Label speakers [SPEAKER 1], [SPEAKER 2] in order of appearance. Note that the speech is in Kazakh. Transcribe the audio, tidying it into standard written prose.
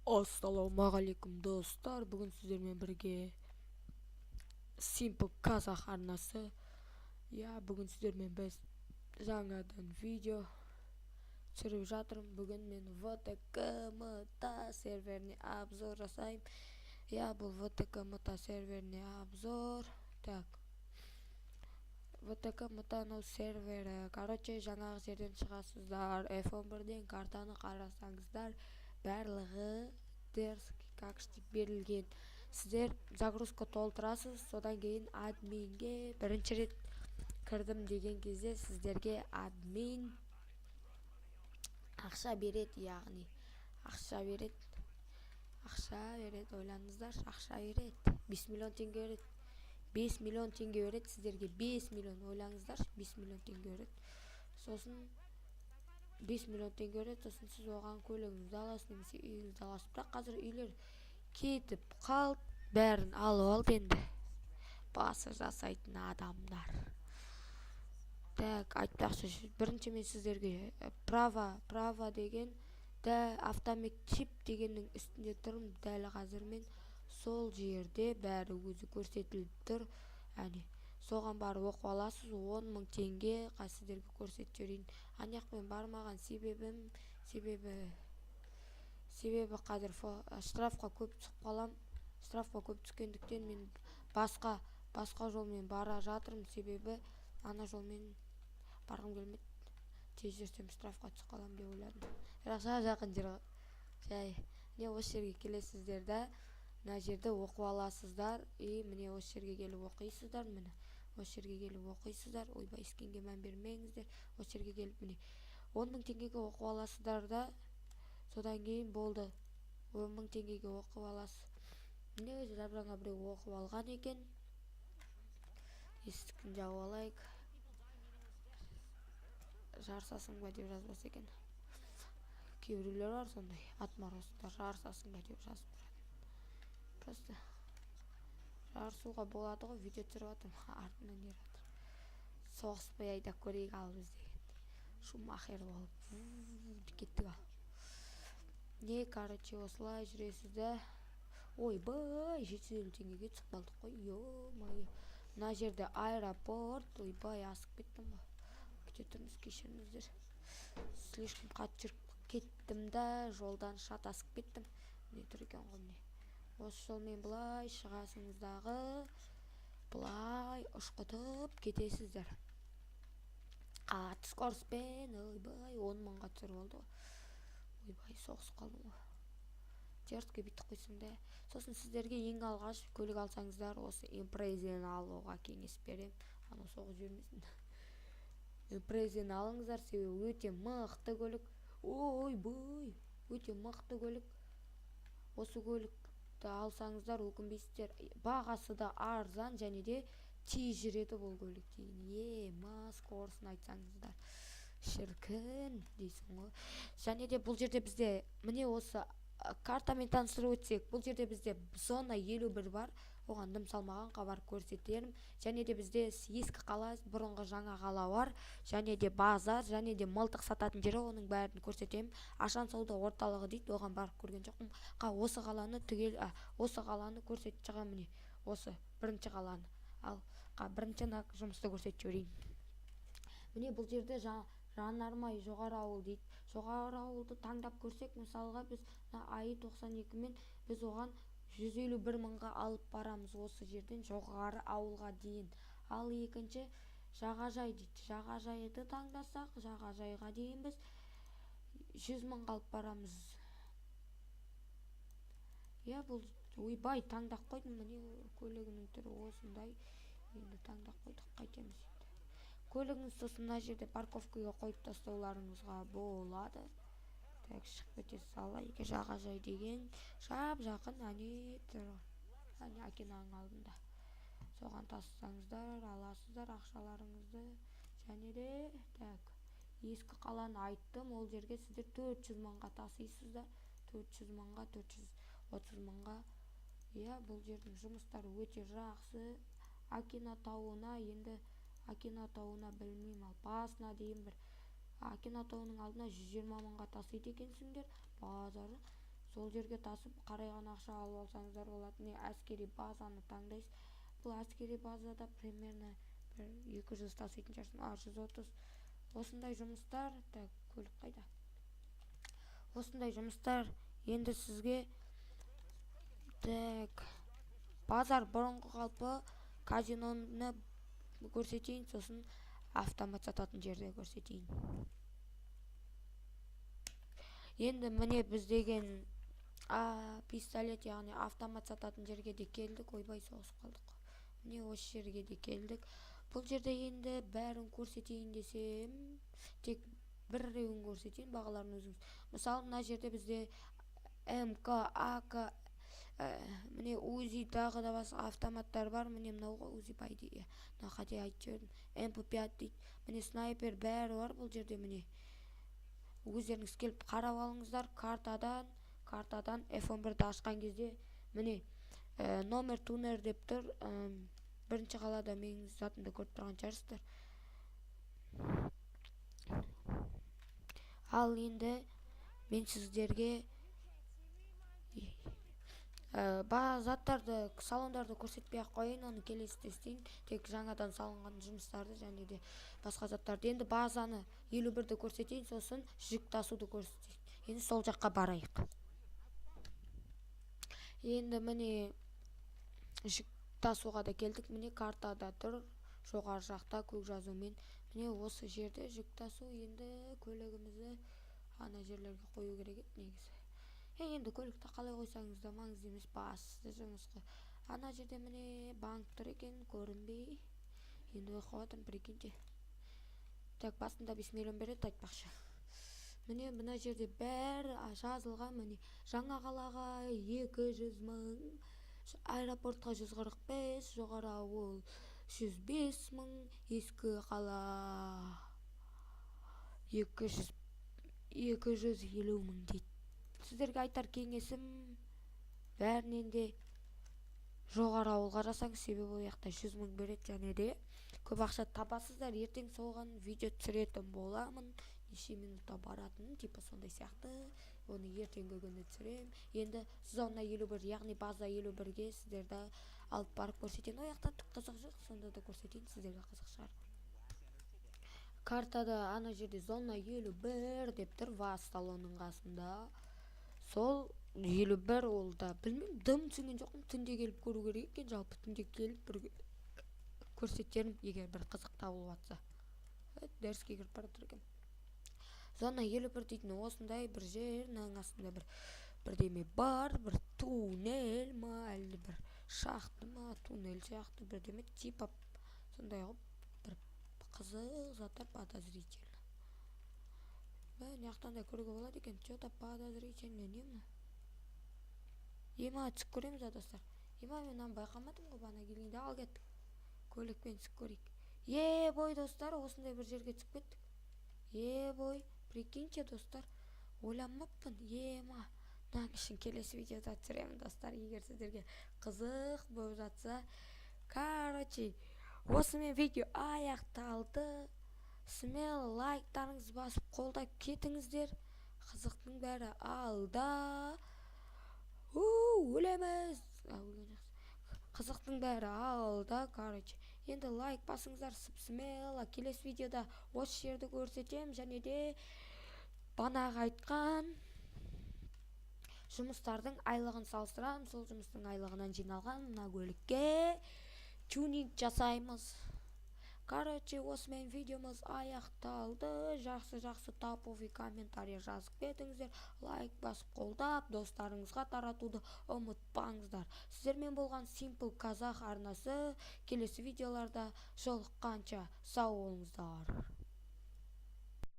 [SPEAKER 1] Ассалаумағалейкум достар, бүгін сіздермен бірге Simple Kazakh арнасы. Бүгін сіздермен біз жаңадан видео түсіріп жатырмын. Бүгін мен VTK-MTA серверіне обзор жасайым. Бұл VTK-MTA серверіне обзор. VTK-MTA сервері, жаңағы жерден шығасыздар. F11-ден картаны қарасаңыздар, барлығы как берілген. Сіздер загрузка толтырасыз, содан кейін админге бірінші рет кірдім деген кезде сіздерге админ ақша береді, яғни ақша береді, ойлаңыздар, ақша береді, 5 миллион теңге береді. 5 миллион теңге береді сіздерге, 5 миллион, ойлаңыздар, 5 миллион теңге береді. Сосын 5 миллион теңге береді, сосын сіз оған көлігіңізді аласыз, немесе үйіңізді аласыз. Бірақ қазір үйлер кетіп қалды, бәрін алып алды енді басы жасайтын адамдар. Айтпақшы, бірінші мен сіздерге право деген автоматчип дегеннің үстінде тұрмын. Дәл қазір мен сол жерде бәрі өзі көрсетіліп тұр. Соған барып оқып аласыз. 10 мың теңге сіздерге көрсетіп жіберейін. Анаяқпен бармаған себебі қазір штрафқа көп түсіп қалам. Штрафқа көп түскендіктен мен басқа жолмен бара жатырмын. Себебі ана жолмен барғым келмеді. Тез жүрсем штрафқа түсіп қалам деп ойладым. Бірақ жақын жер. Осы жерге келесіздер да, мына жерде оқып аласыздар. Міне осы жерге келіп оқисыздар. Міне осы жерге келіп оқисыздар. Ойбай, ескенге мән бермеңіздер. Осы жерге келіп міне 10 мың теңгеге оқып аласыздар да, содан кейін болды. 10 мың теңгеге оқып аласыз. Міне өзі жап-жаңа біреу оқып алған екен. Есіктің жауып алайық. Жарысасың ба деп жазбаса екен. Кейбіреулер бар сондай, отморозктар, жарысасың ба деп жазып тұрады. Просто жарысуға болады ғой, видео түсіріп жатырмын, артынан не жатыр. Соғыспай айдап көрейік ал біз деген. Шумахер болып кеттік ал. Осылай жүресіз да. Ойбай, 750 теңгеге түсіп қалдық қой. Ё-майы. Мына жерде аэропорт. Ойбай, асып кеттім ғой. Күте тұрмыз, кешіріңіздер. Слишком қатты жүріп кеттім да, жолдан шатасып кеттім. Не тұр екен ғой міне. Осы жолмен былай шығасыңыздағы, былай ұшқытып кетесіздер. Қатты скороспен, ойбай, 10 мыңға түсір болды ғой. Ойбай, соғысып қалдым ғой. Жертке бүйтіп қойсын да. Сосын сіздерге ең алғаш көлік алсаңыздар, осы импрезені алуға кеңес берем. Ана соғып жүрмесін. Импрезені алыңыздар, себебі өте мықты көлік. Ойбай, өте мықты көлік. Осы көлікті алсаңыздар, өкінбейсіздер. Бағасы да арзан, және де тез жүреді бұл көлік дейін. Скорысын айтсаңыздар. Шіркін дейсің ғой. Және де бұл жерде бізде, міне осы картамен таныстырып өтсек, бұл жерде бізде зона 51 бар. Оған дым салмағанға барып көрсетерім. Және де бізде ескі қала, бұрынғы жаңа қала бар. Және де базар, және де мылтық сататын жері, оның бәрін көрсетемін. Ашан сауда орталығы дейді, оған барып көрген жоқпын. Осы қаланы көрсетіп шығам, міне. Осы бірінші қаланы. Ал бірінші жұмысты көрсетіп жіберейін. Міне бұл жерде Жанармай жоғары ауыл дейді. Жоғары ауылды таңдап көрсек, мысалға біз АИ 92 мен біз оған 151 мыңға алып барамыз осы жерден жоғары ауылға дейін. Ал екінші жағажай дейді. Жағажайды таңдасақ, жағажайға дейін біз 100 мыңға алып барамыз. Бұл ойбай, таңдап қойдым, міне көлігінің түрі осындай. Енді таңдап қойдық, қайтеміз енді. Көлігіңіз сосын мына жерде парковкаға қойып тастауларыңызға болады. Шығып кетесіз, алайық, жағажай деген жап-жақын Акинаның алдында. Соған тастасаңыздар, аласыздар ақшаларыңызды. Және де ескі қаланы айттым, ол жерге сіздер 400 мыңға тасисыздар. 400 мыңға, 430 мыңға. Бұл жердің жұмыстары өте жақсы. Акина тауына білмеймін, ал басына дейін бір Акина тауының алдына 120 мыңға тасиды екенсіңдер. Базары сол жерге тасып карайган акча алып алсаңыздар болот. Міне әскери базаны таңдайсыз. Бул әскери базада примерно 200 тасыйтын чарсың. 130. Осындай жұмыстар, так, көлік қайда? Осындай жұмыстар енді сізге так базар бұрынғы қалпы казиноны көрсетейін, сосын автомат сататын жерде көрсетейін. Енді міне біз деген пистолет, яғни автомат сататын жерге де келдік. Ойбай, соғысып қалдық. Міне осы жерге де келдік. Бұл жерде енді бәрін көрсетейін десем, тек біреуін көрсетейін, бағаларын өзіңіз. Мысалы, мына жерде бізде МК, АК, міне УЗИ, тағы да басқа автоматтар бар. Міне мынауға УЗИ байды, мына қате айтып жібердім. МП5 дейді. Міне снайпер бәрі бар бұл жерде. Міне өздеріңіз келіп қарап алыңыздар. Картадан F11-ді ашқан кезде міне номер тунер деп тұр. Бірінші қалада менің затымды көріп тұрған шығарсыздар. Ал енді мен сіздерге заттарды, салондарды көрсетпей ақ қояйын, оны келесіде істейін. Тек жаңадан салынған жұмыстарды және де басқа заттарды. Енді базаны 51-ді көрсетейін, сосын жүк тасуды көрсетейін. Енді сол жаққа барайық. Енді міне жүк тасуға да келдік. Міне картада тұр, жоғары жақта көк жазумен. Міне осы жерде жүк тасу. Енді көлігімізді ана жерлерге қою керек еді негізі. Енді көлікті қалай қойсаңыз да маңызды емес, басты жұмысқа. Ана жерде міне банк тұр екен, көрінбей. Енді оқып жатырмын, прикиньте. Так, басында 5 миллион береді айтпақшы. Міне мына жерде бәрі жазылған. Міне жаңа қалаға 200 мың, аэропортқа 145, жоғары ауыл 105 мың, ескі қала 250 мың дейді. Сіздерге айтар кеңесім, бәрінен де жоғары ауылға жасаңыз, себебі ол жақта 100 мың береді, және де көп ақша табасыздар. Ертең соған видео түсіретін боламын, неше минутта баратынын, типа сондай сияқты. Оны ертеңгі күні түсірем. Енді зона 51, яғни база 51-ге сіздерді алып барып көрсетейін. Ол жақта түк қызық жоқ, сонда да көрсетейін, сіздерге қызық шығар. Картада ана жерде зона 51 деп тұр, ВАЗ салонның қасында. Сол 51, ол да білмеймін, дым түсінген жоқпын. Түнде келіп көру керек екен, жалпы түнде келіп бір көрсетерім, егер бір қызық табылып жатса. Дәріске кіріп бара жатыр екен. Зона 51 дейтін осындай бір жердің астында бірдеме бар, бір туннель ма, әлде бір шахты ма, туннель сияқты бірдеме, типа сондай ғой, бір қызық заттар, подозрительно. Мынаяқтан да көруге болады екен, что-то подозрительно, нема? Ема түсіп көреміз, достар. Ема мен байқамадым ғой бана келгенде. Ал кеттік. Көлікпен түсіп көрейік. Бой, достар, осындай бір жерге түсіп кеттік. Бой, прикиньте, достар. Ойланмаппын. Ема. Мына үшін келесі видеода түсіремін, достар. Егер сіздерге қызық болып жатса. Короче, осымен видео аяқталды. Смело лайктарыңызды басып қолдап кетіңіздер. Қызықтың бәрі алда. Өлеміз. Қызықтың бәрі алда, короче. Енді лайк басыңыздар, смело. Келесі видеода осы жерді көрсетем, және де банаға айтқан жұмыстардың айлығын салыстырам. Сол жұмыстың айлығынан жиналған мына көлікке тюнинг жасаймыз. Короче, осымен видеомыз аяқталды. Жақсы топовый комментарий жазып кетіңіздер. Лайк басып қолдап, достарыңызға таратуды ұмытпаңыздар. Сіздермен болған Simple Казах арнасы. Келесі видеоларда жолыққанша сау болыңыздар.